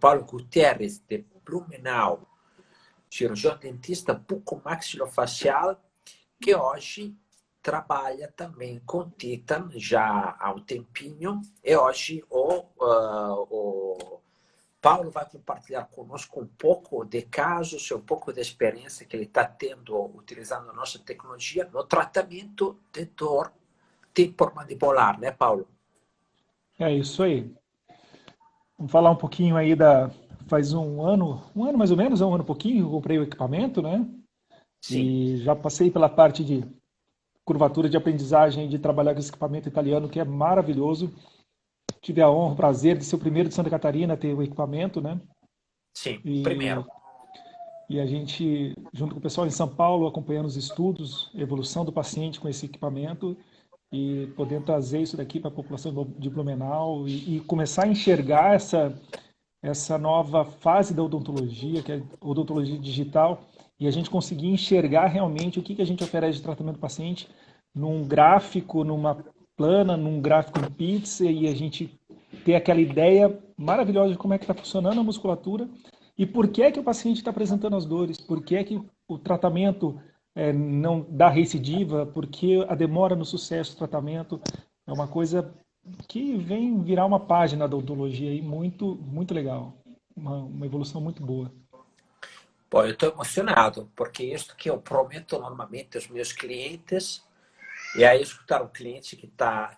Paulo Gutierrez, de Blumenau, cirurgião dentista bucomaxilofacial, que hoje trabalha também com Titan já há um tempinho, e hoje o Paulo vai compartilhar conosco um pouco de casos e um pouco de experiência que ele está tendo utilizando a nossa tecnologia no tratamento de dor temporomandibular, né, Paulo? É isso aí. Vamos falar um pouquinho aí faz um ano mais ou menos, um ano e pouquinho, que eu comprei o equipamento, né? Sim. E já passei pela parte de curvatura de aprendizagem, de trabalhar com esse equipamento italiano, que é maravilhoso. Tive a honra, o prazer de ser o primeiro de Santa Catarina a ter o equipamento, né? Sim, E, primeiro. e a gente, junto com o pessoal em São Paulo, acompanhando os estudos, a evolução do paciente com esse equipamento e podendo trazer isso daqui para a população de Blumenau e começar a enxergar essa nova fase da odontologia, que é a odontologia digital, e a gente conseguir enxergar realmente o que a gente oferece de tratamento do paciente num gráfico, numa plana, num gráfico em pizza, e a gente ter aquela ideia maravilhosa de como é que está funcionando a musculatura e por que é que o paciente está apresentando as dores, por que é que o tratamento não dá recidiva, por que a demora no sucesso do tratamento. É uma coisa que vem virar uma página da odontologia aí muito, muito legal. Uma evolução muito boa. Pô, eu estou emocionado, porque isso que eu prometo normalmente aos meus clientes, e aí escutar um cliente que tá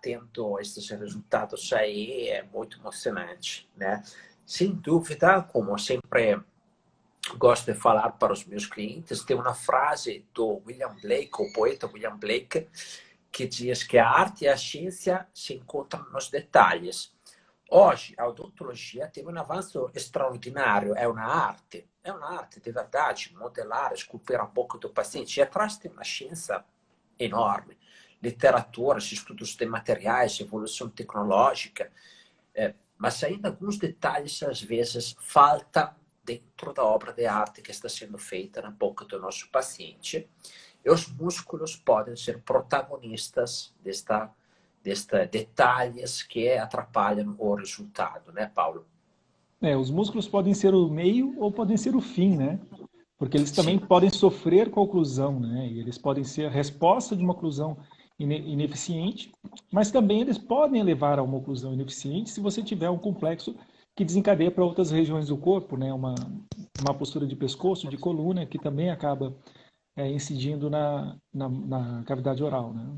tendo esses resultados aí é muito emocionante, né? Sem dúvida, como eu sempre gosto de falar para os meus clientes, tem uma frase do William Blake, o poeta William Blake, que diz que a arte e a ciência se encontram nos detalhes. Hoje, a odontologia teve um avanço extraordinário, é uma arte de verdade, modelar, esculpir a boca do paciente, e atrás tem uma ciência enorme, literatura, estudos de materiais, evolução tecnológica, mas ainda alguns detalhes, às vezes, faltam dentro da obra de arte que está sendo feita na boca do nosso paciente. E os músculos podem ser protagonistas destes detalhes que atrapalham o resultado, né, Paulo? Os músculos podem ser o meio ou podem ser o fim, né? Porque eles também Sim, podem sofrer com a oclusão, né? E eles podem ser a resposta de uma oclusão ineficiente, mas também eles podem levar a uma oclusão ineficiente se você tiver um complexo que desencadeia para outras regiões do corpo, né? Uma postura de pescoço, de coluna, que também acaba incidindo na cavidade oral, né?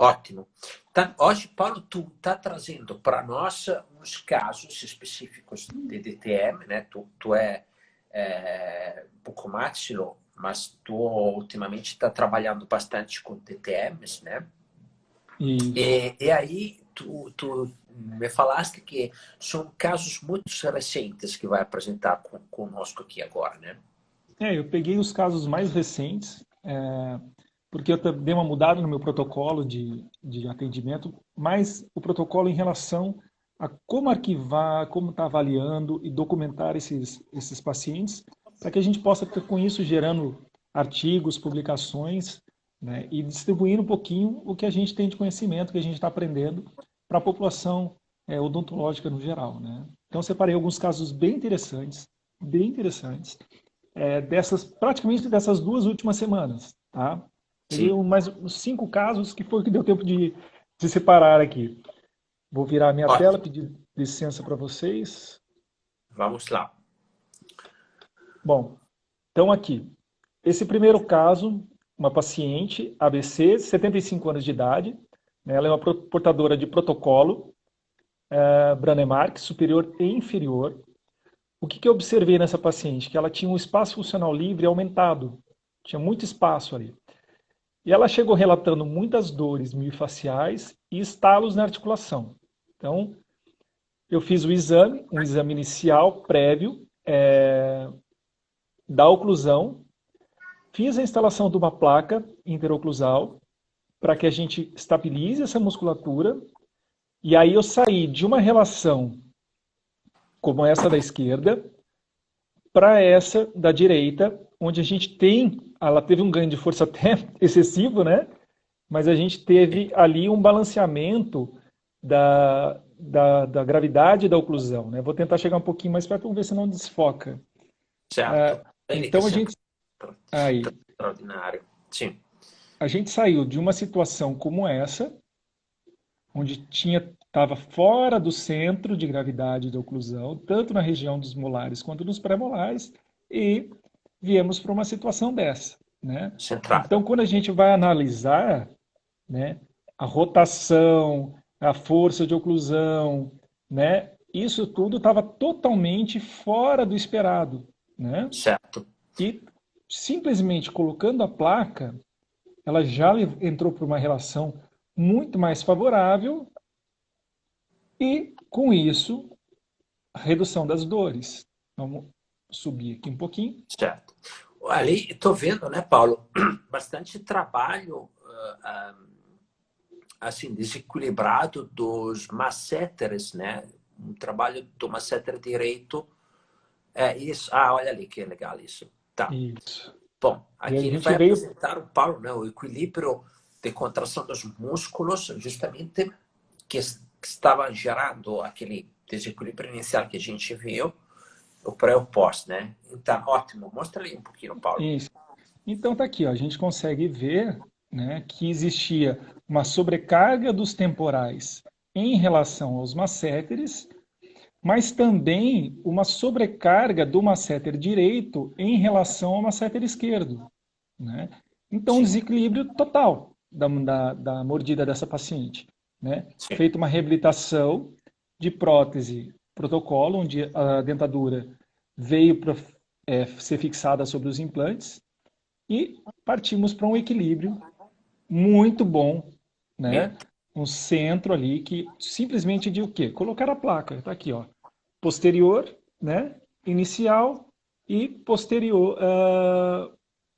ótimo. Tá, hoje, Paulo, tu está trazendo para nós uns casos específicos de DTM, né? Tu é bucomaxilo, mas tu ultimamente está trabalhando bastante com DTMs, né? Isso. E aí tu me falaste que são casos muito recentes que vai apresentar conosco aqui agora, né? Eu peguei os casos mais recentes, porque eu dei uma mudada no meu protocolo de atendimento, mas o protocolo em relação a como arquivar, como estar avaliando e documentar esses pacientes, para que a gente possa ter com isso gerando artigos, publicações, né, e distribuindo um pouquinho o que a gente tem de conhecimento, que a gente está aprendendo para a população odontológica no geral, né? Então, separei alguns casos bem interessantes, praticamente dessas 2 últimas semanas, tá? Peguei Sim. mais uns 5 casos que foi o que deu tempo de separar aqui. Vou virar a minha tela, Ótimo. pedir licença para vocês. Vamos lá. Bom, então aqui, esse primeiro caso, uma paciente ABC, 75 anos de idade, né, ela é uma portadora de protocolo Branemark superior e inferior. O que eu observei nessa paciente? Que ela tinha um espaço funcional livre aumentado, tinha muito espaço ali. E ela chegou relatando muitas dores miofasciais e estalos na articulação. Então, eu fiz um exame inicial prévio da oclusão, fiz a instalação de uma placa interoclusal para que a gente estabilize essa musculatura, e aí eu saí de uma relação como essa da esquerda para essa da direita, onde a gente ela teve um ganho de força até excessivo, né? Mas a gente teve ali um balanceamento da gravidade da oclusão, né? Vou tentar chegar um pouquinho mais perto, vamos ver se não desfoca. certo. Ele que Então, sempre aí, extraordinário. Sim, a gente saiu de uma situação como essa, onde estava fora do centro de gravidade da oclusão, tanto na região dos molares quanto nos pré-molares, e viemos para uma situação dessa, né? Então, centrada. quando a gente vai analisar, né, a rotação, a força de oclusão, né, isso tudo estava totalmente fora do esperado, né? Certo. E simplesmente colocando a placa, ela já entrou para uma relação muito mais favorável e, com isso, a redução das dores. Vamos subir aqui um pouquinho. Certo. Ali, estou vendo, né, Paulo, bastante trabalho assim, desequilibrado dos masseteres, né? Um trabalho do masseter direito. É isso. Ah, olha ali que legal isso. Tá. Isso. Bom, E a aqui ele gente vai veio. apresentar o Paulo, né, o equilíbrio de contração dos músculos, justamente que estava gerando aquele desequilíbrio inicial que a gente viu, o pré e o pós, né? Então, ótimo. Mostra ali um pouquinho, Paulo. Isso. Então tá aqui, ó, a gente consegue ver, né, que existia uma sobrecarga dos temporais em relação aos masséteres, mas também uma sobrecarga do masséter direito em relação ao masséter esquerdo, né? Então, um Sim, desequilíbrio total da mordida dessa paciente, né? sim. Feita uma reabilitação de prótese protocolo, onde a dentadura veio para ser fixada sobre os implantes, e partimos para um equilíbrio muito bom, Bem, né? Um centro ali que simplesmente de o quê? Colocar a placa, está aqui, ó, posterior, né? Inicial e posterior,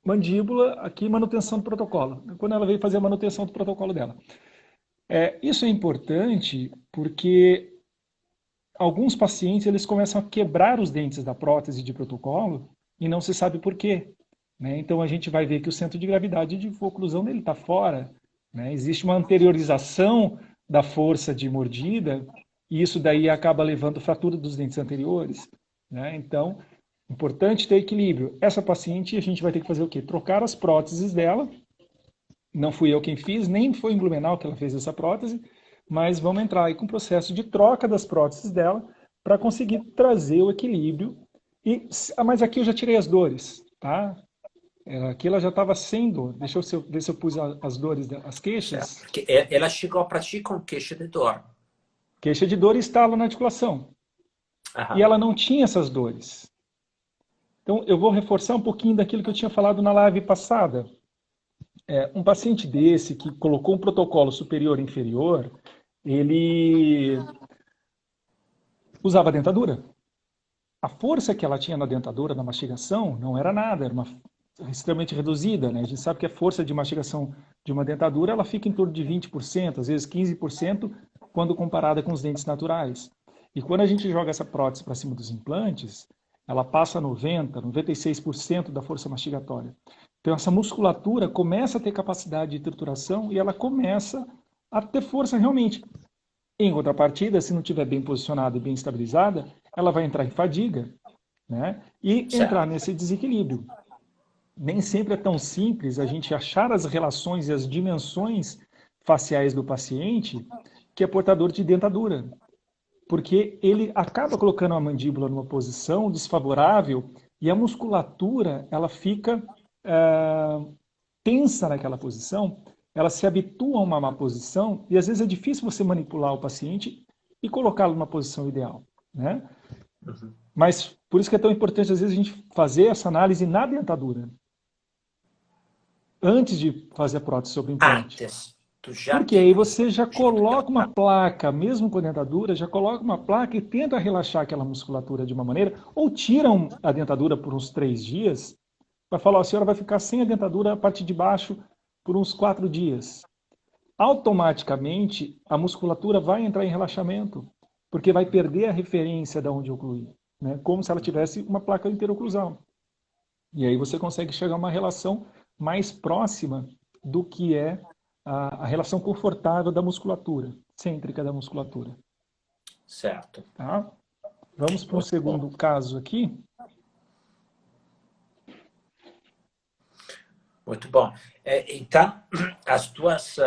mandíbula, aqui manutenção do protocolo. Quando ela veio fazer a manutenção do protocolo dela. Isso é importante porque alguns pacientes eles começam a quebrar os dentes da prótese de protocolo e não se sabe por quê, né? Então a gente vai ver que o centro de gravidade de oclusão dele está fora, né? Existe uma anteriorização da força de mordida e isso daí acaba levando fratura dos dentes anteriores, né? Então, importante ter equilíbrio. Essa paciente a gente vai ter que fazer o quê? Trocar as próteses dela. Não fui eu quem fiz, nem foi em Blumenau que ela fez essa prótese, mas vamos entrar aí com o processo de troca das próteses dela para conseguir trazer o equilíbrio. Mas aqui eu já tirei as dores, tá? Aqui ela já estava sem dor. Deixa eu ver se eu pus as dores, as certo. queixas. Porque ela chegou para ti com queixa de dor. Queixa de dor e estalo na articulação. E Aham. ela não tinha essas dores. Então eu vou reforçar um pouquinho daquilo que eu tinha falado na live passada. Um paciente desse que colocou um protocolo superior e inferior, ele usava dentadura. A força que ela tinha na dentadura, na mastigação, não era nada, era uma extremamente reduzida, né? A gente sabe que a força de mastigação de uma dentadura, ela fica em torno de 20%, às vezes 15%, quando comparada com os dentes naturais. E quando a gente joga essa prótese para cima dos implantes, ela passa a 90, 96% da força mastigatória. Então essa musculatura começa a ter capacidade de trituração e ela começa a ter força realmente. Em contrapartida, se não estiver bem posicionada e bem estabilizada, ela vai entrar em fadiga, né? E entrar Certo. nesse desequilíbrio. Nem sempre é tão simples a gente achar as relações e as dimensões faciais do paciente que é portador de dentadura, porque ele acaba colocando a mandíbula numa posição desfavorável e a musculatura ela fica tensa naquela posição, ela se habitua a uma má posição e às vezes é difícil você manipular o paciente e colocá-lo numa posição ideal, né? Uhum. Mas por isso que é tão importante às vezes a gente fazer essa análise na dentadura antes de fazer a prótese sobre o implante. Antes, tu já Porque tem aí que você já coloca uma diagnosticar. placa, mesmo com a dentadura, já coloca uma placa e tenta relaxar aquela musculatura de uma maneira, ou tiram a dentadura por uns 3 dias, para falar, a senhora vai ficar sem a dentadura a parte de baixo por uns 4 dias. Automaticamente, a musculatura vai entrar em relaxamento, porque vai perder a referência de onde ocluir, né? Como se ela tivesse uma placa interoclusal. E aí você consegue chegar a uma relação mais próxima do que é a relação confortável da musculatura, cêntrica da musculatura. certo. Tá? Vamos para um segundo caso aqui. Muito bom. Então, as tuas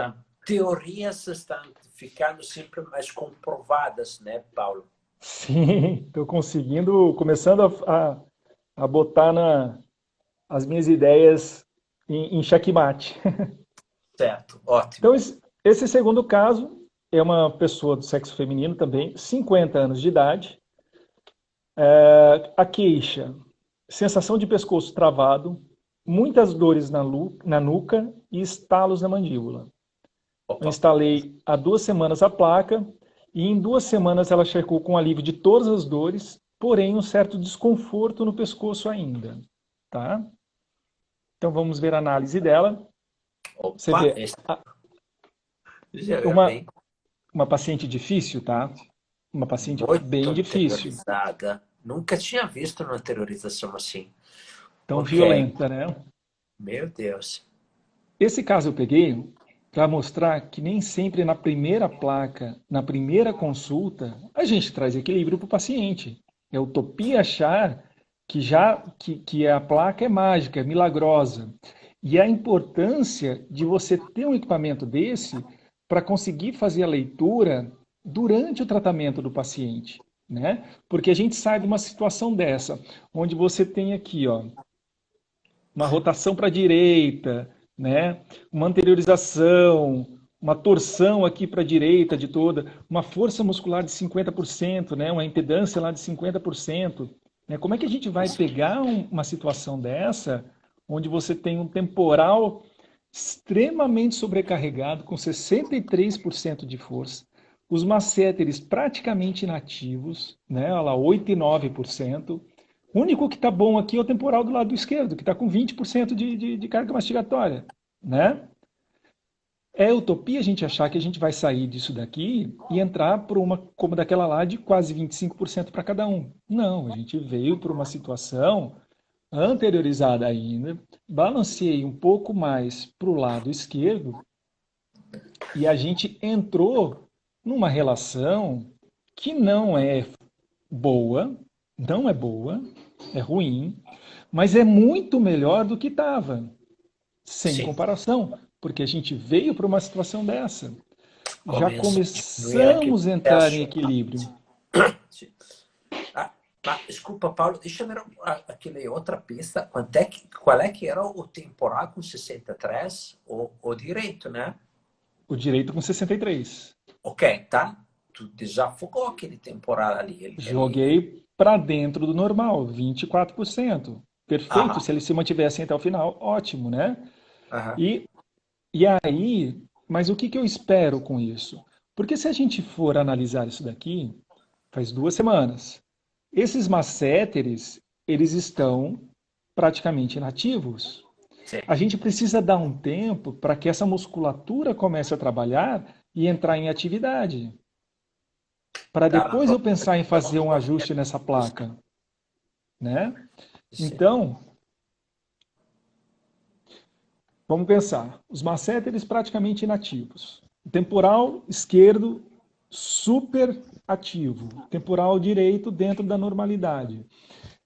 teorias estão ficando sempre mais comprovadas, né, Paulo? Sim, estou conseguindo, começando a botar as minhas ideias em xeque-mate. Certo, ótimo. Então, esse segundo caso é uma pessoa do sexo feminino também, 50 anos de idade. A queixa, sensação de pescoço travado, muitas dores na nuca e estalos na mandíbula. Eu Opa, instalei há 2 semanas a placa e em 2 semanas ela chegou com alívio de todas as dores, porém um certo desconforto no pescoço ainda. Tá? Então vamos ver a análise dela. Você opa, vê, já é uma, bem uma paciente difícil, tá? Uma paciente muito bem difícil, anteriorizada. Nunca tinha visto uma anteriorização assim. tão Ok, violenta, né? meu Deus. Esse caso eu peguei para mostrar que nem sempre na primeira placa, na primeira consulta, a gente traz equilíbrio para o paciente. É utopia achar que a placa é mágica, é milagrosa. E a importância de você ter um equipamento desse para conseguir fazer a leitura durante o tratamento do paciente, né? Porque a gente sai de uma situação dessa, onde você tem aqui, ó, uma rotação para a direita, né? Uma anteriorização, uma torção aqui para a direita de toda, uma força muscular de 50%, né? Uma impedância lá de 50%. Né? Como é que a gente vai pegar uma situação dessa, onde você tem um temporal extremamente sobrecarregado, com 63% de força, os masséteres praticamente inativos, né? Olha lá, 8 e 9%. O único que está bom aqui é o temporal do lado esquerdo, que está com 20% de carga mastigatória, né? É utopia a gente achar que a gente vai sair disso daqui e entrar por uma, como daquela lá, de quase 25% para cada um. Não, a gente veio por uma situação anteriorizada ainda, balanceei um pouco mais para o lado esquerdo e a gente entrou numa relação que não é boa, não é boa, é ruim, mas é muito melhor do que estava, sem Sim, comparação, porque a gente veio para uma situação dessa. Já começou a diminuir aquele começamos a entrar em processo. equilíbrio. Sim. Mas, desculpa, Paulo, deixa eu ver aquele outra pista. Qual é que era o temporal com 63? O direito, né? O direito com 63. Ok, tá? Tu desafogou aquele temporal ali. Joguei para dentro do normal, 24%. Perfeito, Aham, se ele se mantiver assim até o final, ótimo, né? aham. E, e aí, mas o que, que eu espero com isso? Porque se a gente for analisar isso daqui, faz 2 semanas. Esses masséteres, eles estão praticamente inativos. Sim. A gente precisa dar um tempo para que essa musculatura comece a trabalhar e entrar em atividade. Para Tá na depois eu pensar em programação fazer do um ajuste movimento. nessa placa, né? Sim. Então, vamos pensar. Os masséteres praticamente inativos. O temporal esquerdo super ativo. O temporal direito dentro da normalidade.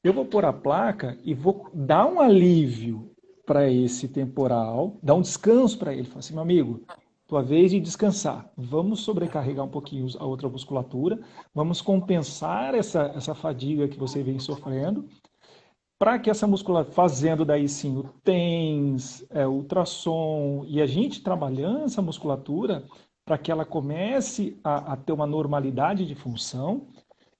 Eu vou pôr a placa e vou dar um alívio para esse temporal, dar um descanso para ele. Falar assim, meu amigo, tua vez de descansar. Vamos sobrecarregar um pouquinho a outra musculatura, vamos compensar essa fadiga que você vem sofrendo, para que essa musculatura, fazendo daí sim o TENS, o ultrassom, e a gente trabalhando essa musculatura para que ela comece a ter uma normalidade de função,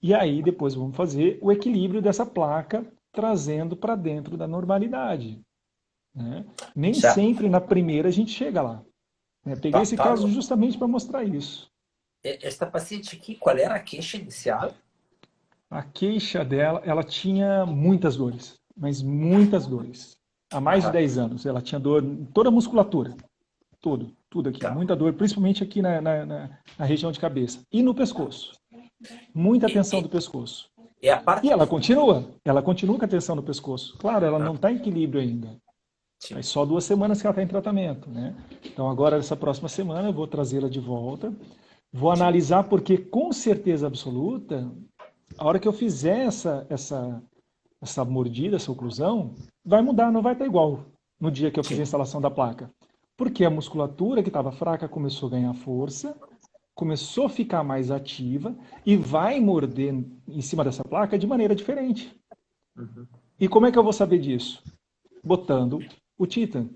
e aí depois vamos fazer o equilíbrio dessa placa, trazendo para dentro da normalidade. Né? Nem Certo. sempre na primeira a gente chega lá. Né? Peguei esse caso Paulo, justamente para mostrar isso. esta paciente aqui, qual era a queixa inicial? A queixa dela, ela tinha muitas dores, mas muitas dores. Há mais de Aham, 10 anos. Ela tinha dor em toda a musculatura. Tudo aqui. tá. Muita dor, principalmente aqui na região de cabeça. E no pescoço. Muita E, tensão e, do pescoço. e a E parte ela de... continua. Ela continua com a tensão no pescoço. Claro, ela Ah, não está em equilíbrio ainda. sim. Faz só 2 semanas que ela está em tratamento, né? Então agora, essa próxima semana, eu vou trazê-la de volta Vou analisar porque, com certeza absoluta, a hora que eu fizer essa mordida, essa oclusão, vai mudar, não vai estar igual no dia que eu fizer a Sim. instalação da placa. Porque a musculatura que estava fraca começou a ganhar força, começou a ficar mais ativa e vai morder em cima dessa placa de maneira diferente. Uhum. E como é que eu vou saber disso? Botando o Titan.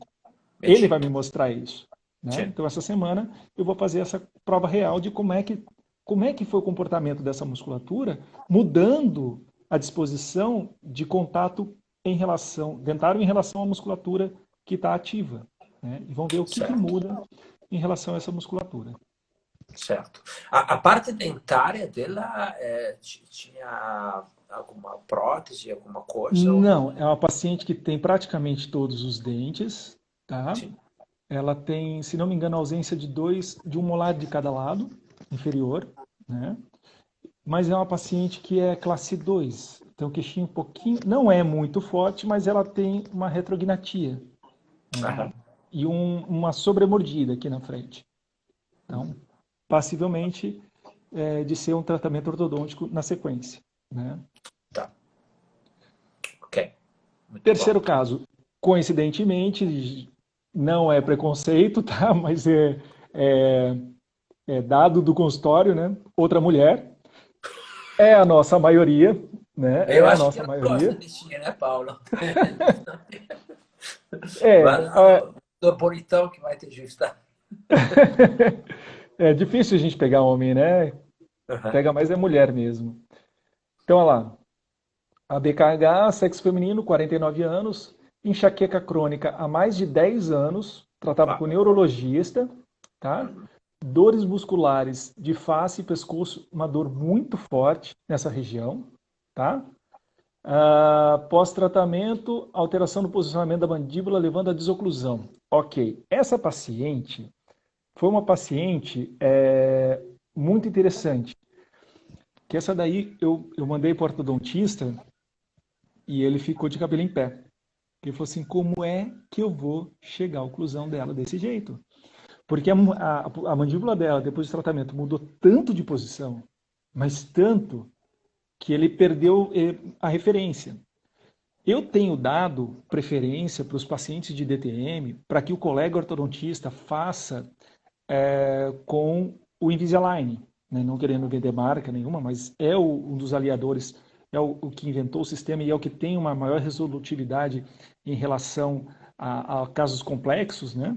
Ele vai Medindo. me mostrar isso. Né? Sim. Então, essa semana, eu vou fazer essa prova real de como é que foi o comportamento dessa musculatura, mudando a disposição de contato em relação, dentário em relação à musculatura que está ativa. Né? E vamos ver o que Certo. muda em relação a essa musculatura. Certo. A parte dentária dela tinha alguma prótese, alguma coisa? Não, é uma paciente que tem praticamente todos os dentes, tá? Sim. Ela tem, se não me engano, ausência de um molar de cada lado inferior, né? Mas é uma paciente que é classe 2. Tem um queixinho um pouquinho, não é muito forte, mas ela tem uma retrognatia, né? Aham. E uma sobremordida aqui na frente. Então, passivelmente, de ser um tratamento ortodôntico na sequência, né? Tá. Ok. Muito bom. Terceiro caso, coincidentemente, não é preconceito, tá? Mas é, é dado do consultório, né? Outra mulher, é a nossa maioria, né? Eu É a acho que nossa ela gosta maioria. de ti, né, Paulo? É, Vai lá, do bonitão que vai te ajustar. é difícil a gente pegar homem, né? Aham. Pega mais é mulher mesmo. Então, olha lá. A BKH, sexo feminino, 49 anos, enxaqueca crônica há mais de 10 anos, tratava com Uau. neurologista, tá? Uhum. Dores musculares de face e pescoço, uma dor muito forte nessa região, tá? Pós-tratamento, alteração no posicionamento da mandíbula, levando à desoclusão. Ok. Essa paciente foi uma paciente muito interessante, que essa daí eu mandei para o ortodontista e ele ficou de cabelo em pé. Ele falou assim, como é que eu vou chegar à oclusão dela desse jeito? Porque a mandíbula dela, depois do tratamento, mudou tanto de posição, mas tanto, que ele perdeu a referência. Eu tenho dado preferência para os pacientes de DTM para que o colega ortodontista faça com o Invisalign, né? Não querendo vender marca nenhuma, mas é um dos aliadores, é o que inventou o sistema e é o que tem uma maior resolutividade em relação a casos complexos, né?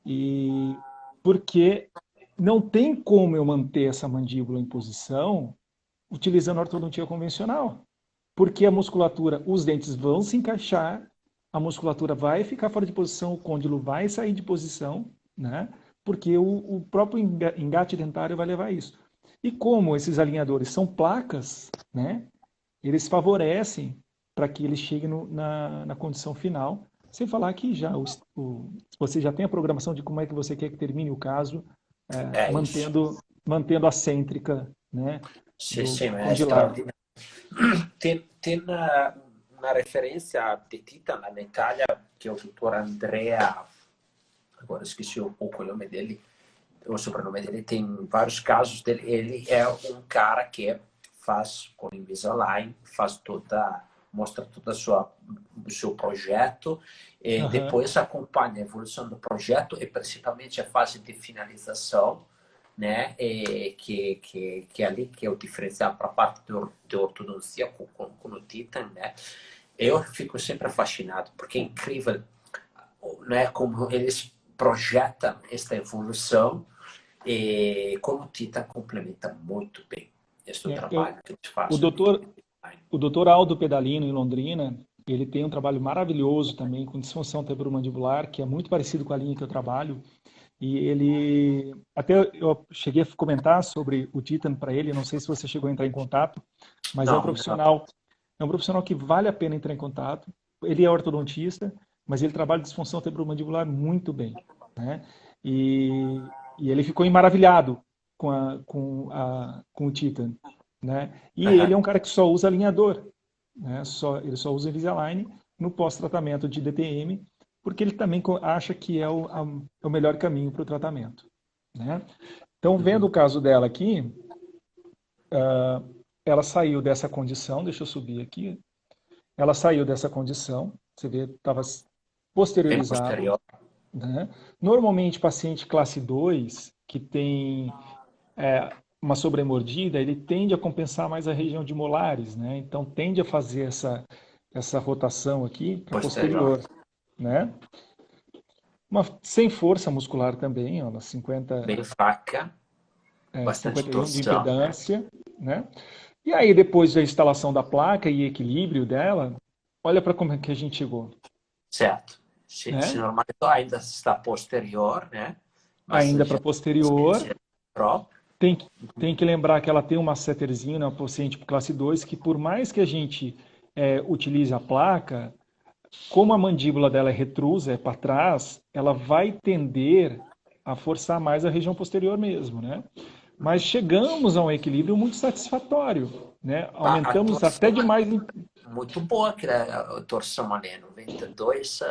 E porque não tem como eu manter essa mandíbula em posição utilizando a ortodontia convencional, porque a musculatura, os dentes vão se encaixar, a musculatura vai ficar fora de posição, o côndilo vai sair de posição, né? Porque o próprio engate dentário vai levar a isso. E como esses alinhadores são placas, né? Eles favorecem para que eles cheguem na condição final, sem falar que já você já tem a programação de como é que você quer que termine o caso, É isso. mantendo a cêntrica, né, Sim, do sim, é condilar. extraordinário. Tem una referência de Tita na Itália, que é o doutor Andrea, agora esqueci um pouco o nome dele, o sobrenome dele, tem vários casos dele. Ele é um cara que faz com Invisalign, mostra todo o seu projeto e Aham. depois acompanha a evolução do projeto e principalmente a fase de finalização, né? Que é ali que é o diferencial para a parte de ortodontia com o Titan, né? Eu fico sempre fascinado porque é incrível, né? Como eles projetam esta evolução e como o Titan complementa muito bem este É, trabalho que eles o fazem. doutor, o doutor Aldo Pedalino, em Londrina, ele tem um trabalho maravilhoso também com disfunção temporomandibular, que é muito parecido com a linha que eu trabalho. E ele, até eu cheguei a comentar sobre o Titan para ele, não sei se você chegou a entrar em contato, mas Não, não. é um profissional que vale a pena entrar em contato. Ele é ortodontista, mas ele trabalha disfunção temporomandibular muito bem, né? E ele ficou maravilhado com o Titan, né? E ele Uhum. é um cara que só usa alinhador, né? Ele só usa Invisalign no pós-tratamento de DTM, porque ele também acha que é o melhor caminho para o tratamento, né? Então, vendo o caso dela aqui, ela saiu dessa condição, deixa eu subir aqui, ela saiu dessa condição, você vê, estava Bem posteriorizado, posterior. né? Normalmente, paciente classe 2, que tem uma sobremordida, ele tende a compensar mais a região de molares, né? Então, tende a fazer essa rotação aqui para Posterior. posterior, né? Sem força muscular também, ó, 50, Bem fraca, bastante 51 de torção. impedância, né? E aí, depois da instalação da placa e equilíbrio dela, olha para como é que a gente chegou, Certo. Se né? normalizou, ainda está posterior, né? Mas Ainda já para posterior, próprio. tem, tem que lembrar que ela tem um masseterzinho na paciente classe 2, que por mais que a gente utilize a placa, como a mandíbula dela é retrusa, é para trás, ela vai tender a forçar mais a região posterior mesmo, né? Mas chegamos a um equilíbrio muito satisfatório, né? A Aumentamos até torção demais. muito boa, que a torção ali, 92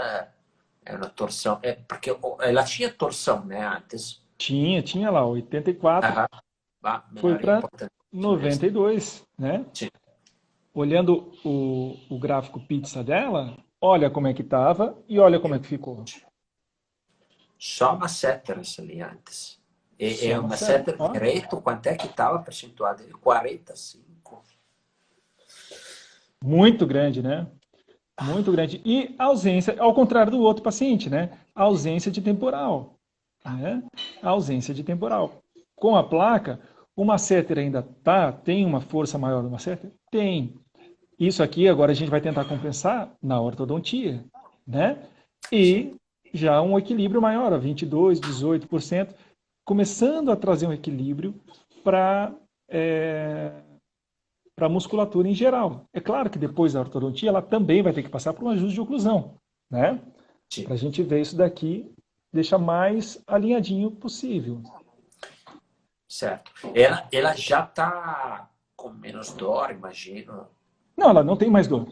é uma torção. É, porque ela tinha torção, né, antes. Tinha lá, 84 Aham. foi Melhoria para importante nesse. 92, né? Sim. Olhando o gráfico pizza dela, olha como é que estava e olha como é que ficou. Só uma masseteres ali antes. E Só o uma seta. masseter Ó, direito, quanto é que estava percentuado? 45. muito grande, né? Muito grande. E ausência, ao contrário do outro paciente, né? A ausência de temporal, né? A ausência de temporal. Com a placa, o masseter ainda tem uma força maior do masseter? Tem. Isso aqui agora a gente vai tentar compensar na ortodontia, né? Sim. E já um equilíbrio maior, 22, 18%, começando a trazer um equilíbrio para para a musculatura em geral. É claro que depois da ortodontia ela também vai ter que passar por um ajuste de oclusão, né? Sim. Para a gente ver isso daqui, deixa mais alinhadinho possível. Certo. Ela já está com menos dor, imagino. Não, ela não tem mais dor.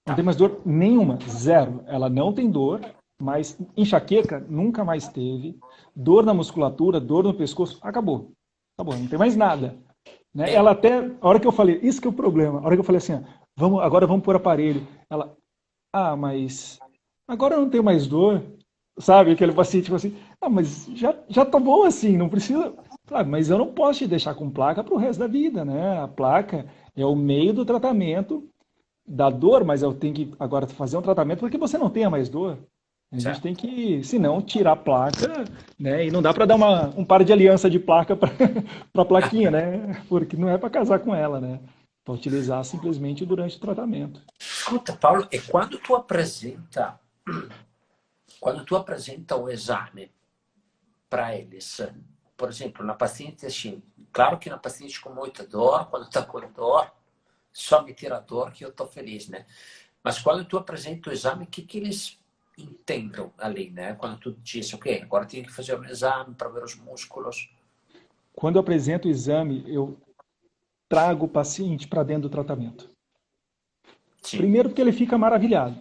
Não tem Tá. mais dor nenhuma, zero. Ela não tem dor, mas enxaqueca nunca mais teve. Dor na musculatura, dor no pescoço, acabou. Acabou, não tem mais nada. Né? É, Ela até, a hora que eu falei, isso que é o problema, a hora que eu falei assim, agora vamos pôr aparelho. Ela, mas agora eu não tenho mais dor. Sabe, aquele paciente tipo assim, mas já tá bom assim, não precisa. Mas eu não posso te deixar com placa para o resto da vida, né? A placa é o meio do tratamento da dor, mas eu tenho que agora fazer um tratamento para que você não tenha mais dor. A gente certo. tem que, se não, tirar a placa, né? E não dá para dar um par de aliança de placa para a plaquinha, né? Porque não é para casar com ela, né? Para utilizar simplesmente durante o tratamento. Escuta, Paulo, e quando tu apresenta o exame para eles, por exemplo, na paciente assim, claro que na paciente com muita dor, quando está com dor, só me tira a dor que eu estou feliz, né? Mas quando tu apresenta o exame, o que que eles entendem ali, né? Quando tu diz, ok, agora tem que fazer um exame para ver os músculos. Quando eu apresento o exame, eu trago o paciente para dentro do tratamento. Sim, Primeiro porque ele fica maravilhado,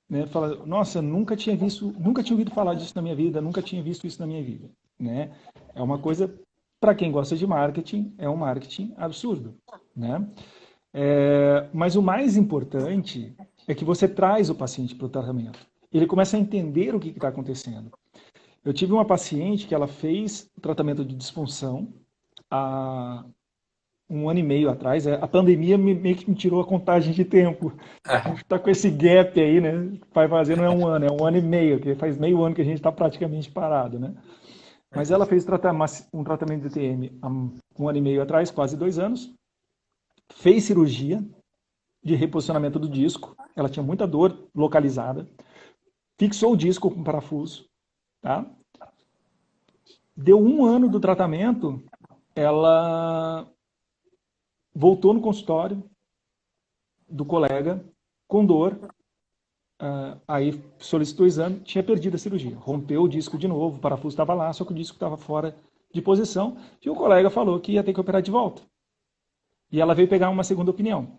né? Fala, nossa, nunca tinha visto, nunca tinha ouvido falar disso na minha vida, nunca tinha visto isso na minha vida, né? É uma coisa para quem gosta de marketing, é um marketing absurdo, né? Mas o mais importante é que você traz o paciente para o tratamento. Ele começa a entender o que está acontecendo. Eu tive uma paciente que ela fez o tratamento de disfunção há um ano e meio atrás. A pandemia meio que me tirou a contagem de tempo. A gente está com esse gap aí, né? Vai fazer não é um ano e meio, que faz meio ano que a gente está praticamente parado, né? Mas ela fez um tratamento de TM há um ano e meio atrás, quase 2 anos. Fez cirurgia de reposicionamento do disco. Ela tinha muita dor localizada. Fixou o disco com parafuso, tá? Deu um ano do tratamento, ela voltou no consultório do colega com dor. Aí solicitou o exame, tinha perdido a cirurgia. Rompeu o disco de novo, o parafuso estava lá, só que o disco estava fora de posição. E o colega falou que ia ter que operar de volta. E ela veio pegar uma segunda opinião.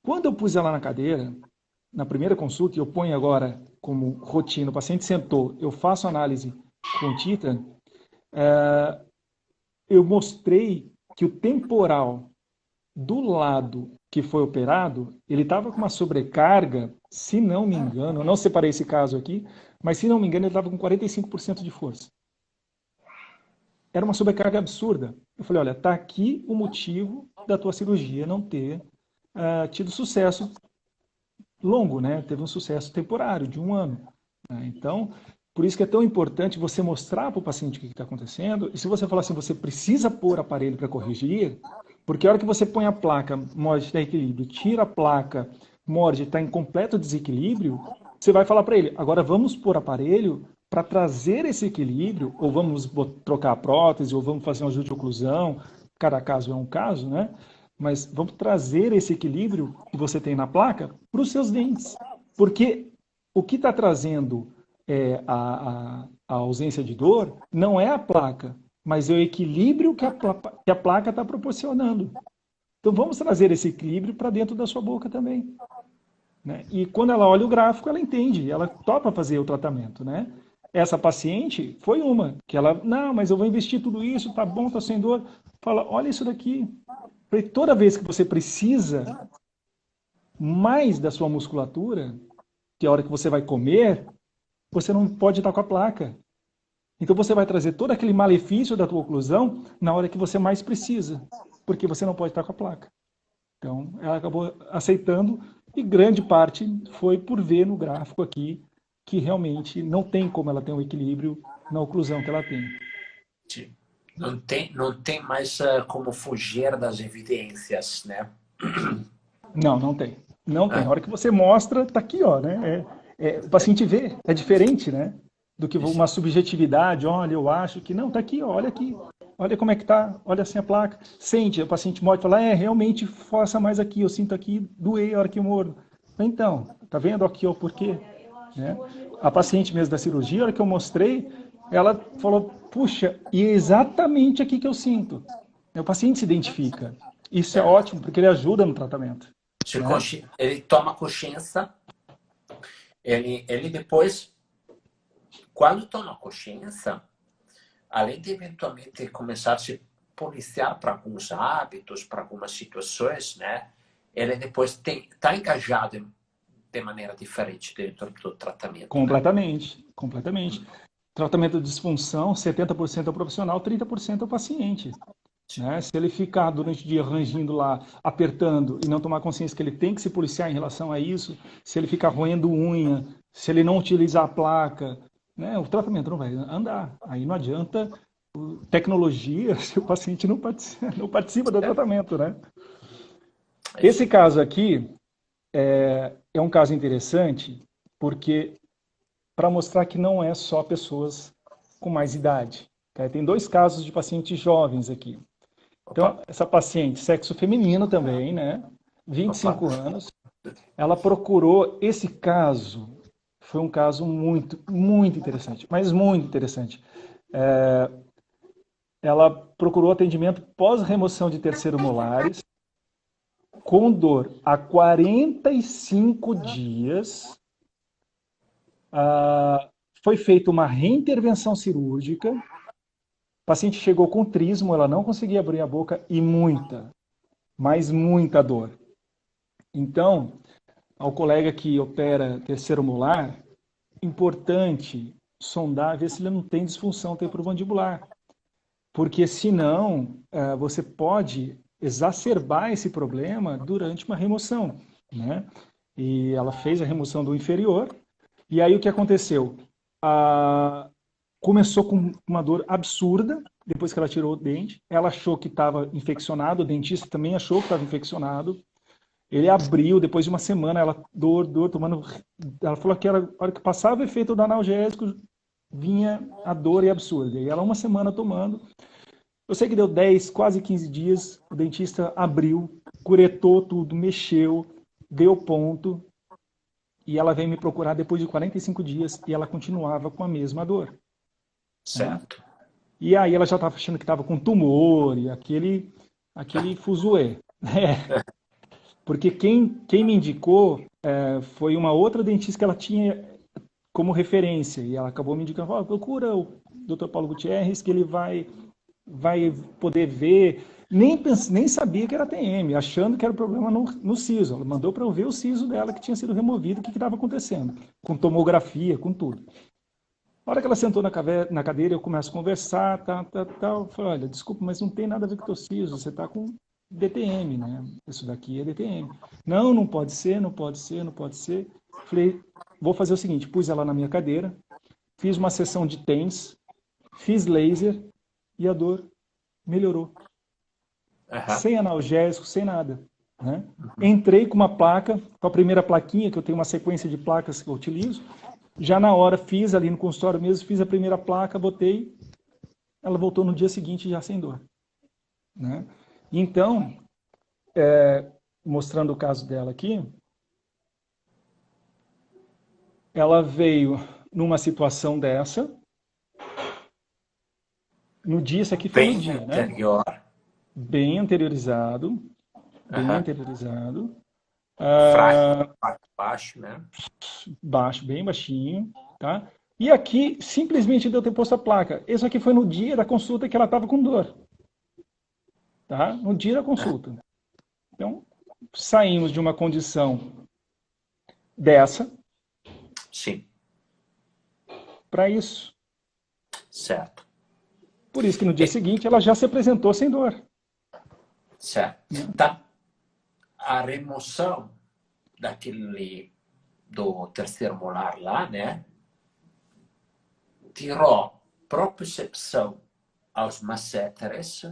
Quando eu pus ela na cadeira, na primeira consulta, e eu ponho agora como rotina, o paciente sentou, eu faço análise com Tita, eu mostrei que o temporal do lado que foi operado, ele estava com uma sobrecarga, se não me engano, eu não separei esse caso aqui, mas se não me engano ele estava com 45% de força. Era uma sobrecarga absurda. Eu falei, olha, está aqui o motivo da tua cirurgia não ter tido sucesso longo, né? Teve um sucesso temporário, de 1 ano. Né? Então, por isso que é tão importante você mostrar para o paciente o que está acontecendo. E se você falar assim, você precisa pôr aparelho para corrigir, porque a hora que você põe a placa, morde, está em equilíbrio, tira a placa, morde, está em completo desequilíbrio, você vai falar para ele, agora vamos pôr aparelho para trazer esse equilíbrio, ou vamos trocar a prótese, ou vamos fazer um ajuste de oclusão, cada caso é um caso, né? Mas vamos trazer esse equilíbrio que você tem na placa para os seus dentes. Porque o que está trazendo a ausência de dor não é a placa, mas é o equilíbrio que a placa está proporcionando. Então vamos trazer esse equilíbrio para dentro da sua boca também. Né? E quando ela olha o gráfico, ela entende, ela topa fazer o tratamento. Né? Essa paciente foi uma, que ela, não, mas eu vou investir tudo isso, tá bom, tá sem dor. Fala, olha isso daqui. Toda vez que você precisa mais da sua musculatura, que é a hora que você vai comer, você não pode estar com a placa. Então você vai trazer todo aquele malefício da tua oclusão na hora que você mais precisa, porque você não pode estar com a placa. Então ela acabou aceitando e grande parte foi por ver no gráfico aqui que realmente não tem como ela ter um equilíbrio na oclusão que ela tem. Sim. Não tem mais como fugir das evidências, né? Não tem. Não tem. A hora que você mostra, tá aqui, ó, né? O paciente vê, é diferente, né? Do que uma subjetividade, olha, eu acho que não, tá aqui, ó, olha aqui. Olha como é que tá, olha assim a placa. Sente, o paciente morde e fala, realmente força mais aqui, eu sinto aqui, doer a hora que eu mordo. Então, tá vendo aqui o porquê? Né? A paciente mesmo da cirurgia, a hora que eu mostrei, ela falou, puxa, e é exatamente aqui que eu sinto. O paciente se identifica. Isso é ótimo, porque ele ajuda no tratamento. Né? Ele toma consciência, ele depois, quando toma consciência, além de eventualmente começar a se policiar para alguns hábitos, para algumas situações, né? Ele depois está engajado de maneira diferente dentro do tratamento. Completamente, né? Completamente. Tratamento de disfunção, 70% é o profissional, 30% é o paciente. Né? Se ele ficar durante o dia rangindo lá, apertando e não tomar consciência que ele tem que se policiar em relação a isso, se ele ficar roendo unha, se ele não utilizar a placa, né? O tratamento não vai andar. Aí não adianta tecnologia se o paciente não participa do tratamento. Né? Esse caso aqui é um caso interessante porque para mostrar que não é só pessoas com mais idade. Tá? Tem 2 casos de pacientes jovens aqui. Então, essa paciente, sexo feminino também, né? 25 anos, ela procurou, esse caso foi um caso muito, muito interessante, mas muito interessante. Ela procurou atendimento pós-remoção de terceiro molares, com dor há 45 dias, foi feita uma reintervenção cirúrgica, o paciente chegou com trismo, ela não conseguia abrir a boca e muita, mas muita dor. Então, ao colega que opera terceiro molar, importante sondar, ver se ele não tem disfunção temporomandibular. Porque senão, você pode exacerbar esse problema durante uma remoção. Né? E ela fez a remoção do inferior, e aí o que aconteceu? Começou com uma dor absurda, depois que ela tirou o dente, ela achou que estava infeccionado, o dentista também achou que estava infeccionado, ele abriu, depois de uma semana, ela dor, tomando... Ela falou que a hora que passava o efeito do analgésico, vinha a dor e absurda. E ela uma semana tomando. Eu sei que deu 10, quase 15 dias, o dentista abriu, curetou tudo, mexeu, deu ponto, e ela veio me procurar depois de 45 dias, e ela continuava com a mesma dor. Certo. Né? E aí ela já estava achando que estava com tumor, e aquele fuzuê. Porque quem me indicou foi uma outra dentista que ela tinha como referência, e ela acabou me indicando, procura o Dr. Paulo Gutierrez, que ele vai vai poder ver, nem sabia que era TM, achando que era o problema no siso. Ela mandou para eu ver o siso dela que tinha sido removido, o que estava acontecendo, com tomografia, com tudo. A hora que ela sentou na cadeira, eu começo a conversar, eu falei, olha, desculpa, mas não tem nada a ver com o teu siso, você está com DTM, né? Isso daqui é DTM. Não, não pode ser, não pode ser, não pode ser. Falei, vou fazer o seguinte, pus ela na minha cadeira, fiz uma sessão de TENS, fiz laser e a dor melhorou. Sem analgésico, sem nada. Né? Entrei com uma placa, com a primeira plaquinha, que eu tenho uma sequência de placas que eu utilizo. Já na hora fiz ali no consultório mesmo, fiz a primeira placa, botei, ela voltou no dia seguinte já sem dor. Né? Então, mostrando o caso dela aqui, ela veio numa situação dessa, no dia, isso aqui foi no dia, anterior. né? Bem anteriorizado, bem anteriorizado. Fraco, baixo, né? Baixo, bem baixinho, tá? E aqui, simplesmente deu ter posto a placa. Isso aqui foi no dia da consulta que ela estava com dor. Tá? No dia da consulta. Então, saímos de uma condição dessa. Sim. Para isso. Certo. Por isso que no dia seguinte ela já se apresentou sem dor. Certo. Tá. A remoção do terceiro molar lá, né? Tirou propriocepção aos masseteres,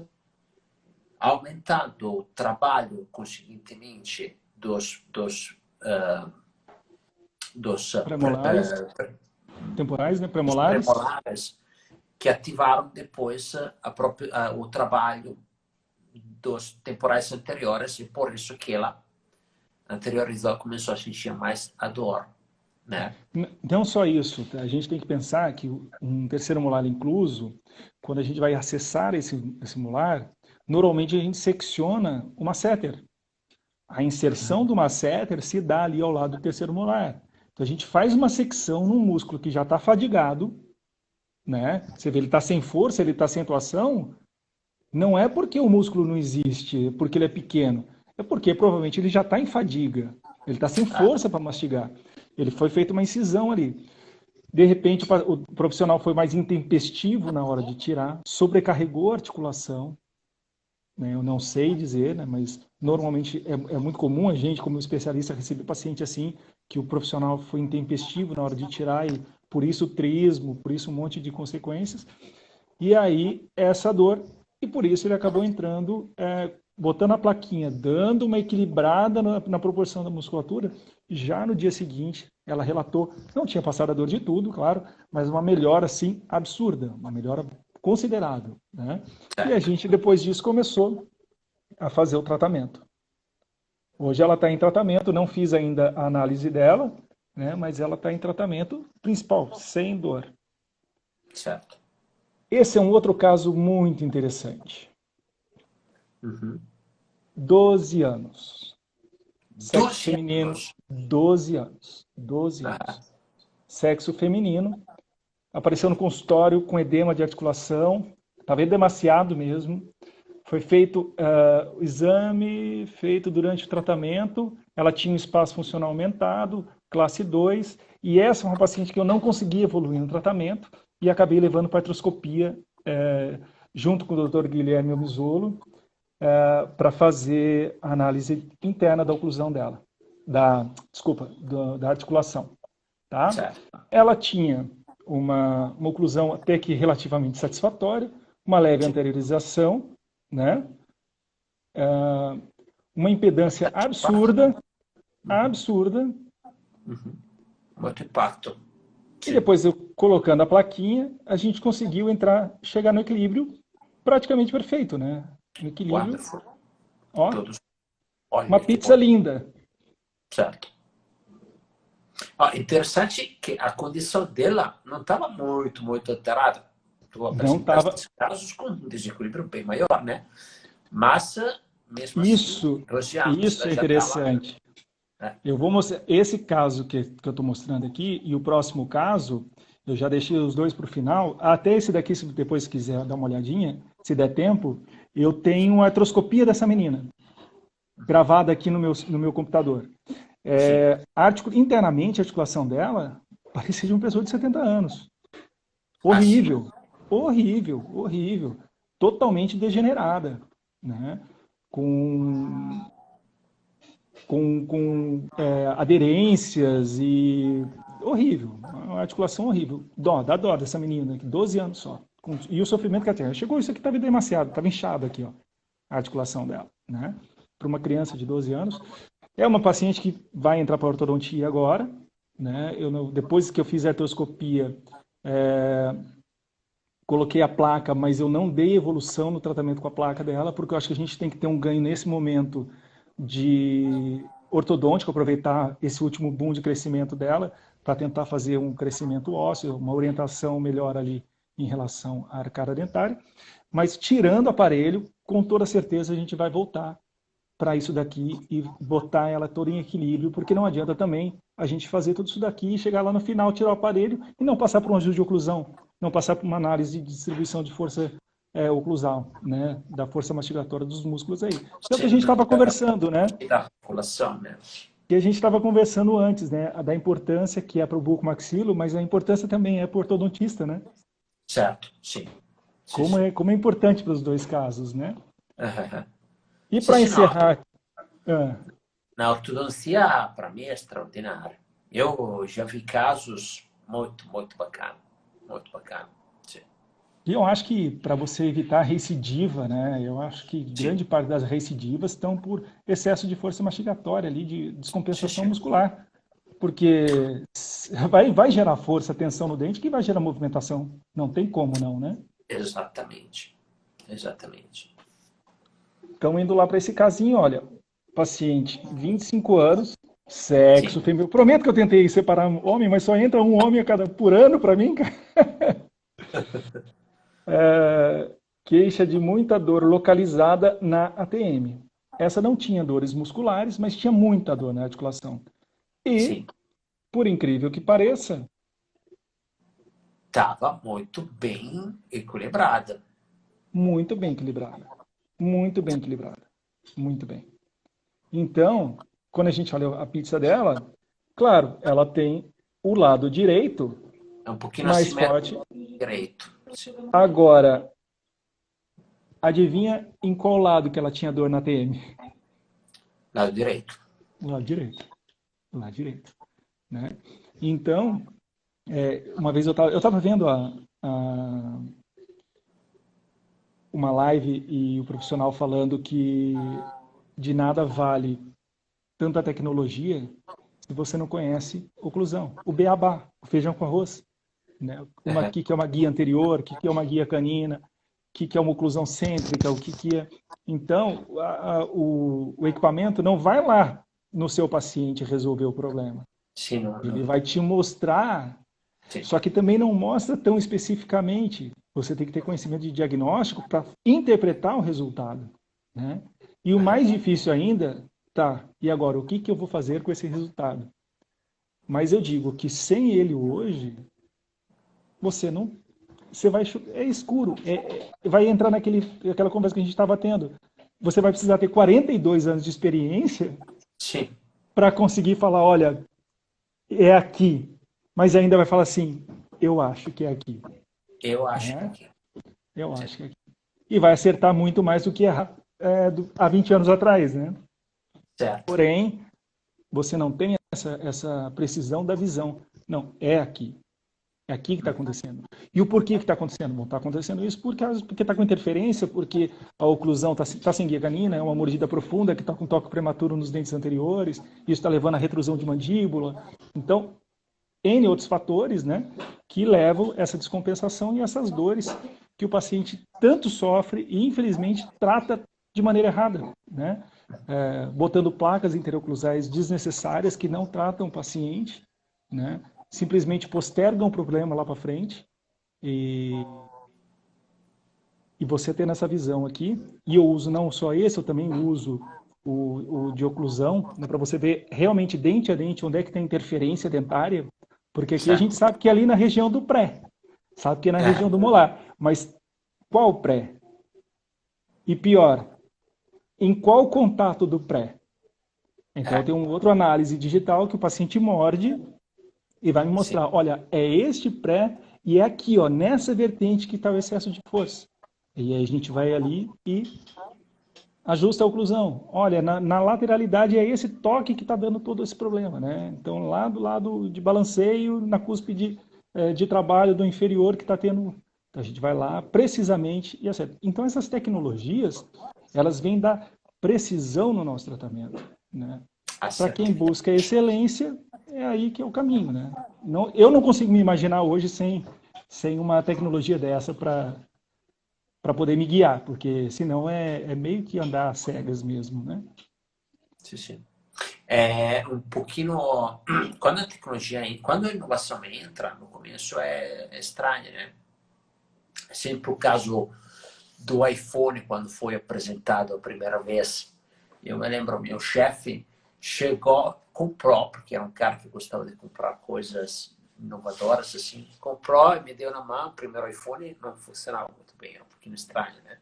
aumentando o trabalho, conseguintemente, dos premolares, temporais, né? Premolares, que ativaram depois o trabalho dos temporais anteriores, e por isso que ela anteriorizou, começou a sentir mais a dor. Né? Não só isso, tá? A gente tem que pensar que um terceiro molar incluso, quando a gente vai acessar esse molar, normalmente a gente secciona o masseter. A inserção do masseter se dá ali ao lado do terceiro molar. Então a gente faz uma secção num músculo que já está fadigado, né? Você vê, ele está sem força, ele está sem atuação, não é porque o músculo não existe, porque ele é pequeno, é porque provavelmente ele já está em fadiga, ele está sem força para mastigar. Ele foi feita uma incisão ali. De repente, o profissional foi mais intempestivo na hora de tirar, sobrecarregou a articulação. Né? Eu não sei dizer, né? Mas normalmente é muito comum a gente, como especialista, receber paciente assim, que o profissional foi intempestivo na hora de tirar, e por isso o trismo, por isso um monte de consequências. E aí, essa dor, e por isso ele acabou entrando, botando a plaquinha, dando uma equilibrada na proporção da musculatura. Já no dia seguinte, ela relatou, não tinha passado a dor de tudo, claro, mas uma melhora, assim, absurda, uma melhora considerável. Né? E a gente, depois disso, começou a fazer o tratamento. Hoje ela está em tratamento, não fiz ainda a análise dela, né, mas ela está em tratamento principal, sem dor. Certo. Esse é um outro caso muito interessante. 12 anos. Sexo feminino, 12 anos. 12 anos. Sexo feminino. Apareceu no consultório com edema de articulação. Estava edemaciado mesmo. Foi feito o exame, feito durante o tratamento. Ela tinha um espaço funcional aumentado, classe 2. E essa é uma paciente que eu não consegui evoluir no tratamento. E acabei levando para artroscopia, junto com o Dr. Guilherme Omizolo, para fazer a análise interna da oclusão dela, da articulação. Tá? Ela tinha uma oclusão até que relativamente satisfatória, uma leve anteriorização, né? Uma impedância absurda. Muito impacto. E depois, eu colocando a plaquinha, a gente conseguiu chegar no equilíbrio praticamente perfeito, né? No equilíbrio. Ó, uma pizza linda. Certo. Interessante que a condição dela não estava muito alterada. Tu apresentaste casos com um desequilíbrio bem maior, né? Mas, mesmo assim, isso é interessante. Eu vou mostrar esse caso que eu estou mostrando aqui, e o próximo caso, eu já deixei os dois para o final. Até esse daqui, se depois quiser dar uma olhadinha, se der tempo, eu tenho a artroscopia dessa menina, gravada aqui no meu computador. Internamente, a articulação dela parecia de uma pessoa de 70 anos. Horrível, horrível, horrível. Totalmente degenerada, né? Com aderências e... Horrível, uma articulação horrível. Dá dó dessa menina, 12 anos só. E o sofrimento que ela tinha. Chegou isso aqui, estava demasiado, estava inchado aqui, ó, a articulação dela, né? Para uma criança de 12 anos. É uma paciente que vai entrar para a ortodontia agora, né? Depois que eu fiz a artroscopia, coloquei a placa, mas eu não dei evolução no tratamento com a placa dela, porque eu acho que a gente tem que ter um ganho nesse momento de ortodôntico, aproveitar esse último boom de crescimento dela, para tentar fazer um crescimento ósseo, uma orientação melhor ali em relação à arcada dentária. Mas tirando o aparelho, com toda certeza a gente vai voltar para isso daqui e botar ela toda em equilíbrio, porque não adianta também a gente fazer tudo isso daqui e chegar lá no final, tirar o aparelho e não passar por um ajuste de oclusão, não passar por uma análise de distribuição de força oclusal, né, da força mastigatória dos músculos aí. Então, que a gente estava conversando, né? Da população, né? Que a gente estava conversando antes, né, da importância que é para o bucomaxilo, mas a importância também é para o ortodontista, né? Certo, sim. Como é importante para os dois casos, né? E Sim, para encerrar... Na ortodontia, para mim, é extraordinário. Eu já vi casos muito, muito bacana. Muito bacana. Sim. E eu acho que para você evitar recidiva, né? Eu acho que grande parte das recidivas estão por excesso de força mastigatória ali, de descompensação muscular. Porque vai gerar força, tensão no dente, que vai gerar movimentação. Não tem como não, né? Exatamente. Exatamente. Então, indo lá para esse casinho, olha, paciente, 25 anos, sexo feminino. Prometo que eu tentei separar homem, mas só entra um homem por ano para mim, cara. Queixa de muita dor localizada na ATM. Essa não tinha dores musculares, mas tinha muita dor na articulação. E, por incrível que pareça... Estava muito bem equilibrada. Muito bem equilibrada. Muito bem equilibrada. Muito bem. Então, quando a gente olha a pizza dela, claro, ela tem o lado direito É um pouquinho mais forte. Direito. Agora, adivinha em qual lado que ela tinha dor na TM? Lado direito. Lado direito. Lado direito. Né? Então, uma vez eu estava vendo uma live e o profissional falando que de nada vale tanta tecnologia se você não conhece oclusão. O beabá, o feijão com arroz. Né? Que é uma guia anterior, o que é uma guia canina, o que é uma oclusão cêntrica, o que é... Então, o equipamento não vai lá no seu paciente resolver o problema. Sim, Ele vai te mostrar, só que também não mostra tão especificamente. Você tem que ter conhecimento de diagnóstico para interpretar o resultado. Né? E o mais difícil ainda, e agora, o que eu vou fazer com esse resultado? Mas eu digo que sem ele hoje, você vai... É escuro, vai entrar naquela conversa que a gente estava tendo. Você vai precisar ter 42 anos de experiência para conseguir falar, olha, é aqui. Mas ainda vai falar assim, eu acho que é aqui. Eu acho que é aqui. Eu acho que é aqui. E vai acertar muito mais do que há 20 anos atrás, né? Certo. Porém, você não tem essa precisão da visão. Não, é aqui. É aqui que está acontecendo. E o porquê que está acontecendo? Bom, está acontecendo isso porque está com interferência, porque a oclusão está sem guia canina, é uma mordida profunda que está com toque prematuro nos dentes anteriores, isso está levando à retrusão de mandíbula. Então, N outros fatores, né, que levam essa descompensação e essas dores que o paciente tanto sofre e, infelizmente, trata de maneira errada, né? Botando placas interoclusais desnecessárias que não tratam o paciente, né? Simplesmente postergam o problema lá para frente e você tendo essa visão aqui, e eu uso não só esse, eu também uso o de oclusão, né, para você ver realmente dente a dente onde é que tem interferência dentária, porque aqui a gente sabe que é ali na região do pré, sabe que é na região do molar, mas qual pré? E pior, em qual contato do pré? Então, É, tem uma outra análise digital que o paciente morde e vai me sim, mostrar, olha, é este pré e é aqui, ó, nessa vertente que está o excesso de força. E aí a gente vai ali e ajusta a oclusão. Olha, na lateralidade é esse toque que está dando todo esse problema, né? Então, lá do lado de balanceio, na cúspide de trabalho do inferior que está tendo... Então, a gente vai lá precisamente e acerta. Então, essas tecnologias, elas vêm dar precisão no nosso tratamento, né? Para quem assertividade. busca excelência, é aí que é o caminho, né? Não, eu não consigo me imaginar hoje sem uma tecnologia dessa para poder me guiar, porque senão é meio que andar às cegas mesmo, né? Sim, sim. É um pouquinho. Quando a tecnologia, quando a inovação entra, no começo é estranha, né? É sempre o caso do iPhone, quando foi apresentado a primeira vez. Eu me lembro, meu chefe chegou, comprou, porque era um cara que gostava de comprar coisas inovadoras, assim, comprou e me deu na mão. O primeiro iPhone não funcionava muito bem, era um pouquinho estranho, né?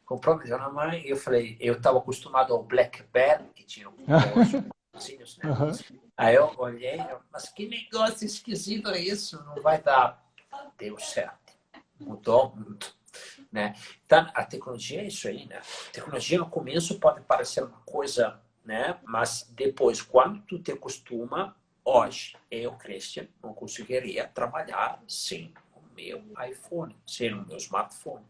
Comprou, me deu na mão e eu falei, eu estava acostumado ao BlackBerry, que tinha os botõezinhos, né? Uhum. Aí eu olhei, mas que negócio esquisito é isso? Não vai dar. Deu certo. Mudou muito, né? Então, a tecnologia é isso aí, né? A tecnologia no começo pode parecer uma coisa, né? Mas depois, quando tu te acostuma, hoje, eu, Christian, não conseguiria trabalhar sem o meu iPhone, sem o meu smartphone.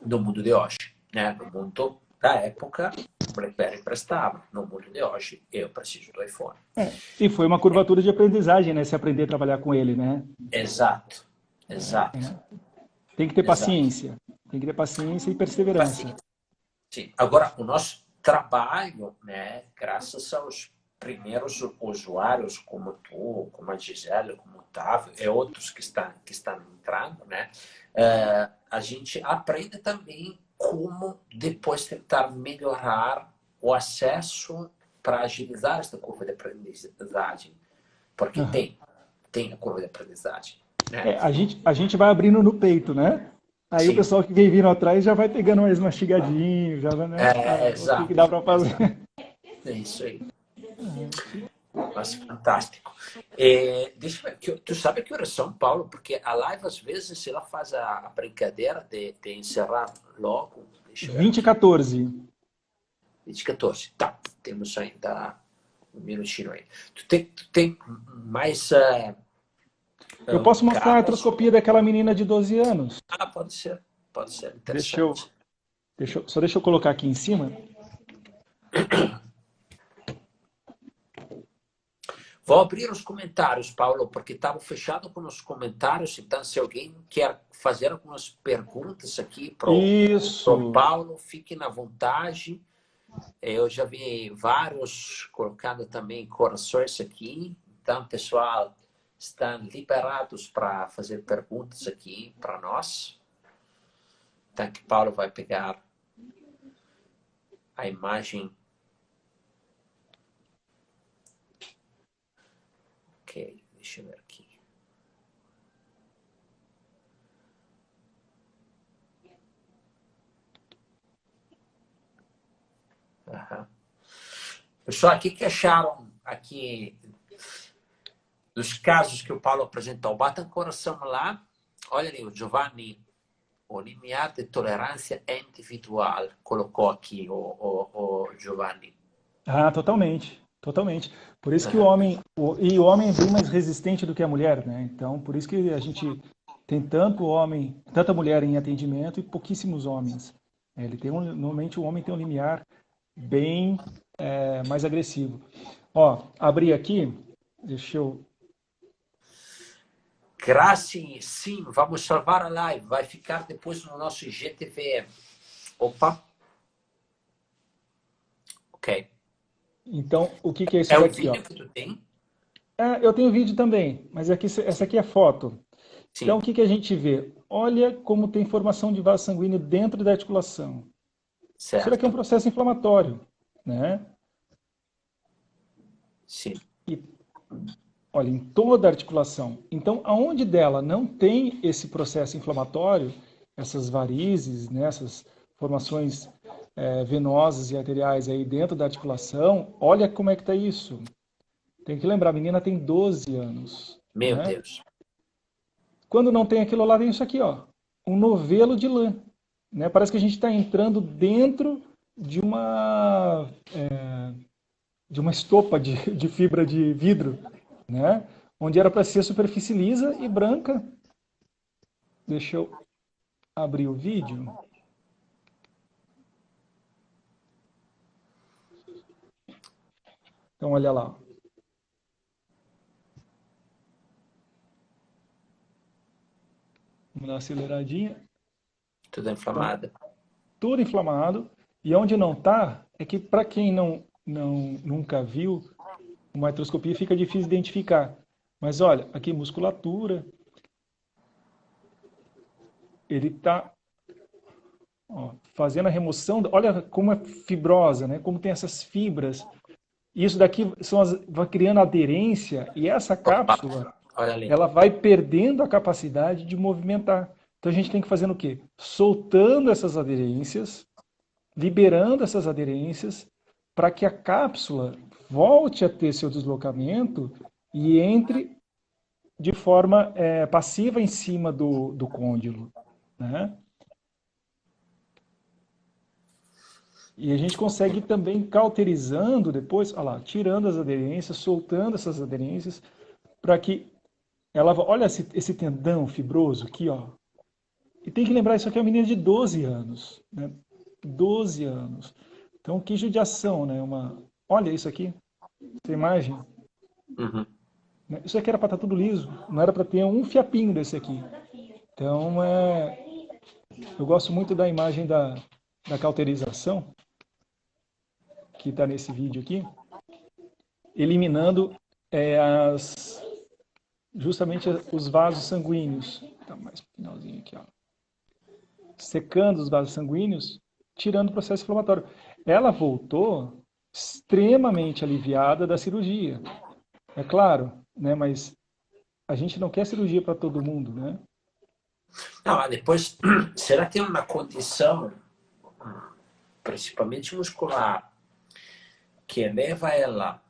No mundo de hoje, né? No mundo da época, o BlackBerry prestava. No mundo de hoje, eu preciso do iPhone. E foi uma curvatura de aprendizagem, né? Se aprender a trabalhar com ele, né? Exato, exato, Tem que ter exato. paciência. Tem que ter paciência e perseverança. Paciência. Sim. Agora, o nosso trabalho, né, graças aos primeiros usuários como tu, como a Gisele, como o Otávio e outros que estão entrando, né, a gente aprende também como depois tentar melhorar o acesso para agilizar esta curva de aprendizagem, porque Uhum. tem a curva de aprendizagem, né? A gente vai abrindo no peito, né? Aí o Sim, pessoal que vem vindo atrás já vai pegando mais mastigadinho, já vai, né? O que, que exato, dá para fazer. exato. É isso aí. Mas fantástico. Deixa eu ver, tu sabe que hora é São Paulo? Porque a live, às vezes, ela faz a brincadeira de encerrar logo. Deixa eu ver aqui. 2014. 20h14. Tá, temos ainda um minutinho aí. Tu tem mais Eu posso mostrar a casos? artroscopia daquela menina de 12 anos. Ah, pode ser. Pode ser Deixa eu, interessante. só deixa eu colocar aqui em cima. Vou abrir os comentários, Paulo, porque estava fechado com os comentários. Então, se alguém quer fazer algumas perguntas aqui para o Isso. Paulo, fique na vontade. Eu já vi vários colocando também corações aqui. Então, pessoal, estão liberados para fazer perguntas aqui para nós. Então, que Paulo vai pegar a imagem. Ok, deixa eu ver aqui. Uhum. Pessoal, o que acharam aqui dos casos que o Paulo apresentou? Bata um coração lá. Olha ali, o Giovanni, o limiar de tolerância é individual. Colocou aqui o Giovanni. Ah, totalmente. Totalmente. Por isso que Uhum. o homem é bem mais resistente do que a mulher, né? Então, por isso que a gente tem tanto homem, tanta mulher em atendimento e pouquíssimos homens. Ele tem normalmente o homem tem um limiar bem mais agressivo. Ó, abri aqui, deixa eu. Graças, sim, vamos salvar a live. Vai ficar depois no nosso IGTV. Opa, ok. Então, o que que é isso É o daqui, ó? vídeo que tu tem? Eu tenho vídeo também, mas aqui, essa aqui é foto. Então, Sim, o que que a gente vê? Olha como tem formação de vaso sanguíneo dentro da articulação. Isso daqui é um certo. processo inflamatório, né? Sim, E olha, em toda a articulação. Então, aonde dela não tem esse processo inflamatório, essas varizes, né, essas formações venosas e arteriais aí dentro da articulação, olha como é que está isso. Tem que lembrar, a menina tem 12 anos, Meu né? Deus. Quando não tem aquilo lá, tem isso aqui, ó, um novelo de lã, né? Parece que a gente está entrando dentro de uma estopa de fibra de vidro, né? Onde era para ser superfície lisa e branca. Deixa eu abrir o vídeo. Então, olha lá. Vamos dar uma aceleradinha. Tudo Então, inflamado. tudo inflamado. E onde não está, é que para quem nunca viu, uma artroscopia fica difícil identificar. Mas olha, aqui musculatura. Ele está fazendo a remoção. Olha como é fibrosa, né? Como tem essas fibras. Isso daqui vai criando aderência e essa Opa, cápsula olha ali. ela vai perdendo a capacidade de movimentar. Então a gente tem que fazer o quê? Soltando essas aderências, liberando essas aderências, para que a cápsula volte a ter seu deslocamento e entre de forma passiva em cima do côndilo, né? E a gente consegue também cauterizando depois, olha lá, tirando as aderências, soltando essas aderências, para que ela, olha esse tendão fibroso aqui, ó. E tem que lembrar, isso aqui é uma menina de 12 anos, né? 12 anos. Então, que judiação, né? Olha isso aqui, essa imagem. Uhum. Isso aqui era para estar tudo liso, não era para ter um fiapinho desse aqui. Então, eu gosto muito da imagem da cauterização, que está nesse vídeo aqui, eliminando justamente os vasos sanguíneos. Tá mais pro finalzinho aqui, ó. Secando os vasos sanguíneos, tirando o processo inflamatório. Ela voltou extremamente aliviada da cirurgia. É claro, né? Mas a gente não quer cirurgia para todo mundo, né? Não, depois, será que tem uma condição, principalmente muscular, que leva ela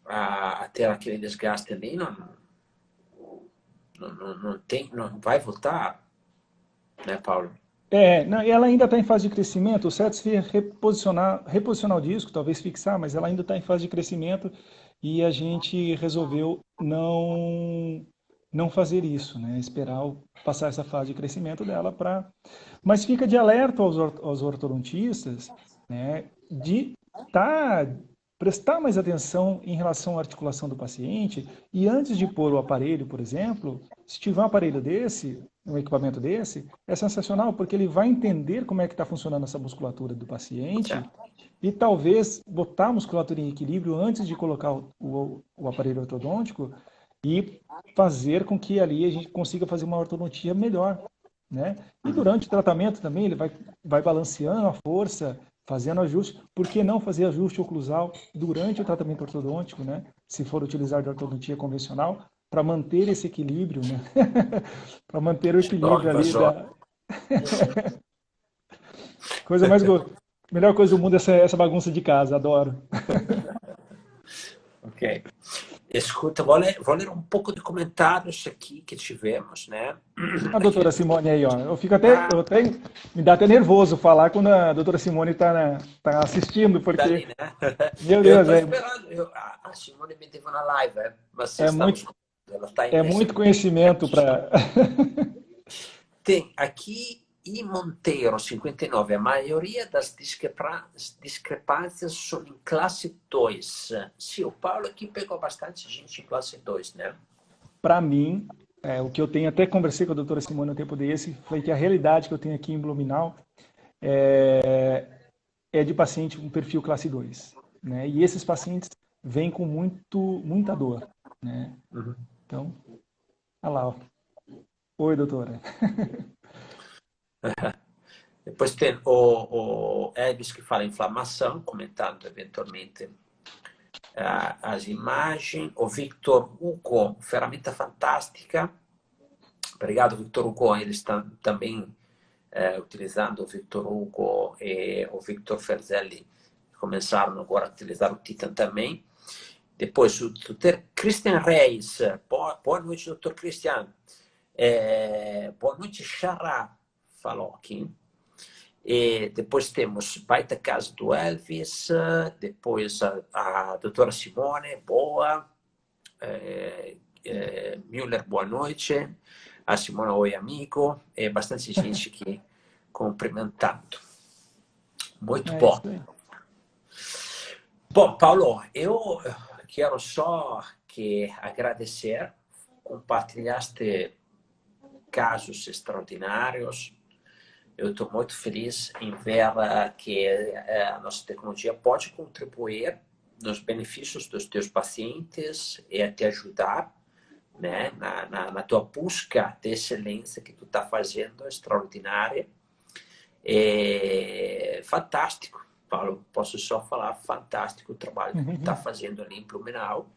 a ter aquele desgaste ali? Não vai voltar, né, Paulo? Não, ela ainda está em fase de crescimento. O certo seria reposicionar o disco, talvez fixar, mas ela ainda está em fase de crescimento e a gente resolveu não fazer isso, né? Esperar passar essa fase de crescimento dela para. Mas fica de alerta aos ortodontistas, né? De prestar mais atenção em relação à articulação do paciente e antes de pôr o aparelho, por exemplo, se tiver um aparelho desse, um equipamento desse, é sensacional porque ele vai entender como é que está funcionando essa musculatura do paciente e talvez botar a musculatura em equilíbrio antes de colocar o aparelho ortodôntico e fazer com que ali a gente consiga fazer uma ortodontia melhor, né? E durante o tratamento também ele vai balanceando a força, fazendo ajuste. Por que não fazer ajuste oclusal durante o tratamento ortodôntico, né? Se for utilizar de ortodontia convencional, para manter esse equilíbrio, né? Para manter o equilíbrio ali da coisa mais melhor coisa do mundo é essa bagunça de casa, adoro. Ok. Escuta, vou ler um pouco de comentários aqui que tivemos, né? A doutora Simone aí, ó. Ah, Me dá até nervoso falar quando a doutora Simone tá assistindo, dali, porque, né? meu Eu Deus, estou esperando. A Simone me teve na live, mas é estamos. muito, Ela está é nesse muito conhecimento aqui. para. Tem aqui e Monteiro, 59. A maioria das discrepâncias são em classe 2. Sim, o Paulo aqui pegou bastante gente em classe 2, né? Para mim, o que eu tenho, até conversei com a doutora Simone um tempo desse, foi que a realidade que eu tenho aqui em Blumenau é de paciente com perfil classe 2, né? E esses pacientes vêm com muita dor, né? Uhum. Então, olha lá, ó. Oi, doutora. Depois tem o Elvis que fala inflamação, comentando eventualmente as imagens. O Victor Hugo, ferramenta fantástica. Obrigado, Victor Hugo. Eles estão também utilizando o Victor Hugo e o Victor Ferzelli. Começaram agora a utilizar o Titan também. Depois, o Dr. Christian Reis. Boa noite, Dr. Christian. Boa noite, Xará, falou aqui. E depois temos Baita Casa do Elvis. Depois a doutora Simone, boa. Müller, boa noite. A Simone, oi, amigo. E bastante gente aqui cumprimentando. Muito bom. Bom, Paulo, eu quero só agradecer. Compartilhaste casos extraordinários. Eu estou muito feliz em ver que a nossa tecnologia pode contribuir nos benefícios dos teus pacientes e te ajudar, né, na tua busca de excelência que tu está fazendo, extraordinária. É fantástico, Paulo. Posso só falar, fantástico o trabalho que tu está fazendo ali em Blumenau.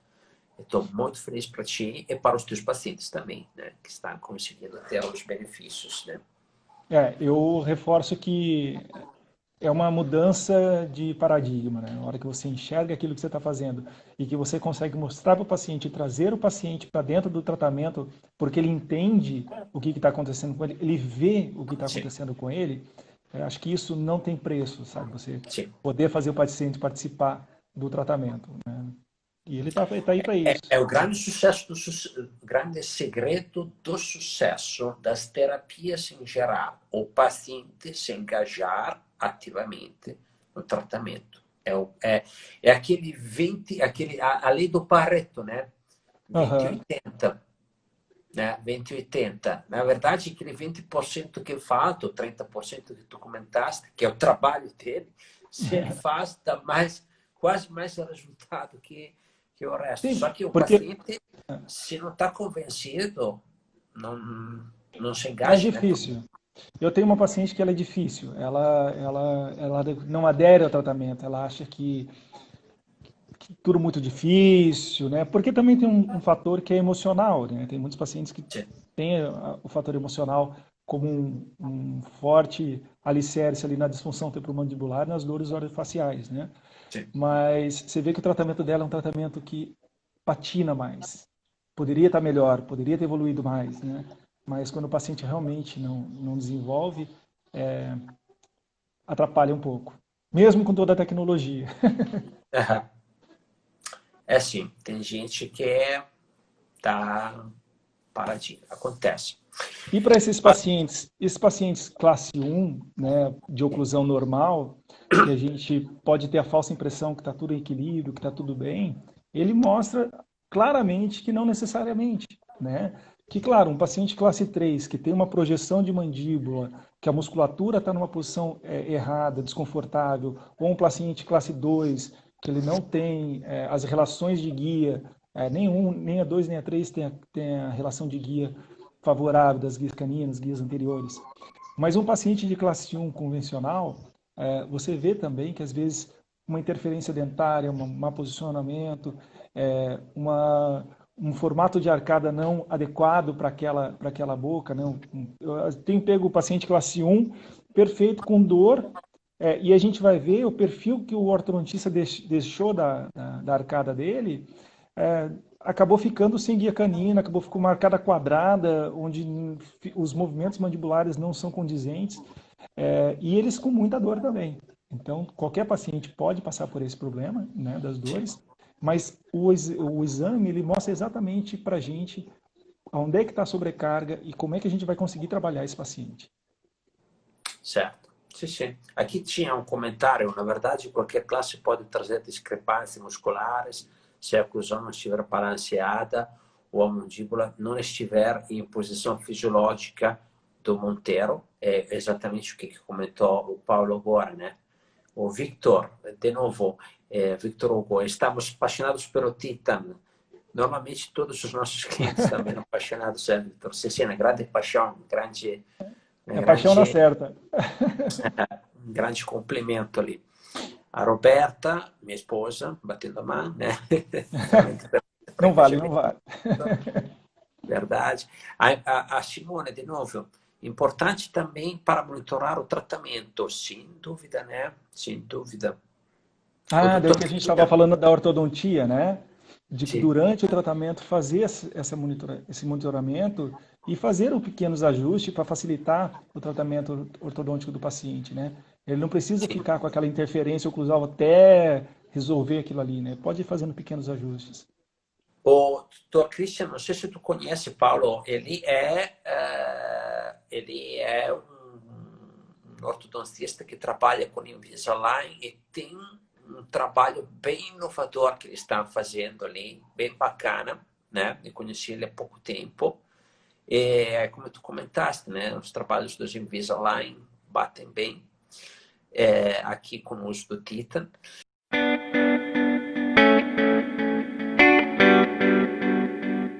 Estou muito feliz para ti e para os teus pacientes também, né, que estão conseguindo ter os benefícios, né? Eu reforço que é uma mudança de paradigma, né? Na hora que você enxerga aquilo que você está fazendo e que você consegue mostrar para o paciente, trazer o paciente para dentro do tratamento, porque ele entende o que está acontecendo com ele, ele vê o que está acontecendo com ele, acho que isso não tem preço, sabe? Você poder fazer o paciente participar do tratamento, né? E ele está aí para isso. É o grande sucesso, o grande segredo do sucesso das terapias em geral. O paciente se engajar ativamente no tratamento. É aquele 20, a lei do Pareto, né? 20-80. Né? 20-80. Na verdade, aquele 20% que falta, o 30% que tu comentaste, que é o trabalho dele, se ele faz, dá quase mais resultado que o resto. Sim, só que o paciente, se não está convencido, não se engaja. É difícil. Né? Eu tenho uma paciente que ela é difícil. Ela não adere ao tratamento. Ela acha que tudo muito difícil, né? Porque também tem um fator que é emocional, né? Tem muitos pacientes que têm o fator emocional como um forte alicerce ali na disfunção temporomandibular, nas dores orofaciais, né? Sim. Mas você vê que o tratamento dela é um tratamento que patina mais. Poderia estar melhor, poderia ter evoluído mais, né? Mas quando o paciente realmente não desenvolve, atrapalha um pouco. Mesmo com toda a tecnologia. É assim, tem gente que tá paradinho. Acontece. E para esses pacientes classe 1, né, de oclusão normal, que a gente pode ter a falsa impressão que está tudo em equilíbrio, que está tudo bem, ele mostra claramente que não necessariamente, né? Que, claro, um paciente classe 3, que tem uma projeção de mandíbula, que a musculatura está numa posição errada, desconfortável, ou um paciente classe 2, que ele não tem as relações de guia, nem a 2 nem a 3 tem a relação de guia favorável das guias caninas, guias anteriores. Mas um paciente de classe 1 convencional, você vê também que às vezes uma interferência dentária, um mau posicionamento, um formato de arcada não adequado para aquela boca. Não. Eu tenho pego o paciente classe 1 perfeito, com dor, e a gente vai ver o perfil que o ortodontista deixou da arcada dele, acabou ficando sem guia canina, acabou ficando uma arcada quadrada, onde os movimentos mandibulares não são condizentes, e eles com muita dor também. Então, qualquer paciente pode passar por esse problema, né, das dores, mas o exame ele mostra exatamente para a gente onde é que está a sobrecarga e como é que a gente vai conseguir trabalhar esse paciente. Certo. Sim. Aqui tinha um comentário, na verdade, qualquer classe pode trazer discrepâncias musculares se a oclusão não estiver balanceada ou a mandíbula não estiver em posição fisiológica do Monteiro. É exatamente o que comentou o Paulo agora, né? O Victor, de novo, Victor Hugo, estamos apaixonados pelo Titan. Normalmente todos os nossos clientes também são apaixonados, Victor. Sim, uma grande paixão, paixão na certa. Um grande complemento ali. A Roberta, minha esposa, batendo a mão, né? Não vale. Verdade. A Simone, de novo, importante também para monitorar o tratamento, sem dúvida, né? Sem dúvida. O Ah, daí doutor que a gente estava Peter, falando da ortodontia, né? De que sim, durante o tratamento fazer esse monitoramento e fazer pequenos ajustes para facilitar o tratamento ortodôntico do paciente, né? Ele não precisa sim. ficar com aquela interferência oclusal até resolver aquilo ali, né? Pode ir fazendo pequenos ajustes. O doutor Christian, não sei se tu conhece, Paulo, ele é um ortodontista que trabalha com Invisalign e tem um trabalho bem inovador que eles estão fazendo ali, bem bacana, né? Eu conheci ele há pouco tempo. E, como tu comentaste, né? Os trabalhos dos Invisalign batem bem aqui com o uso do Titan.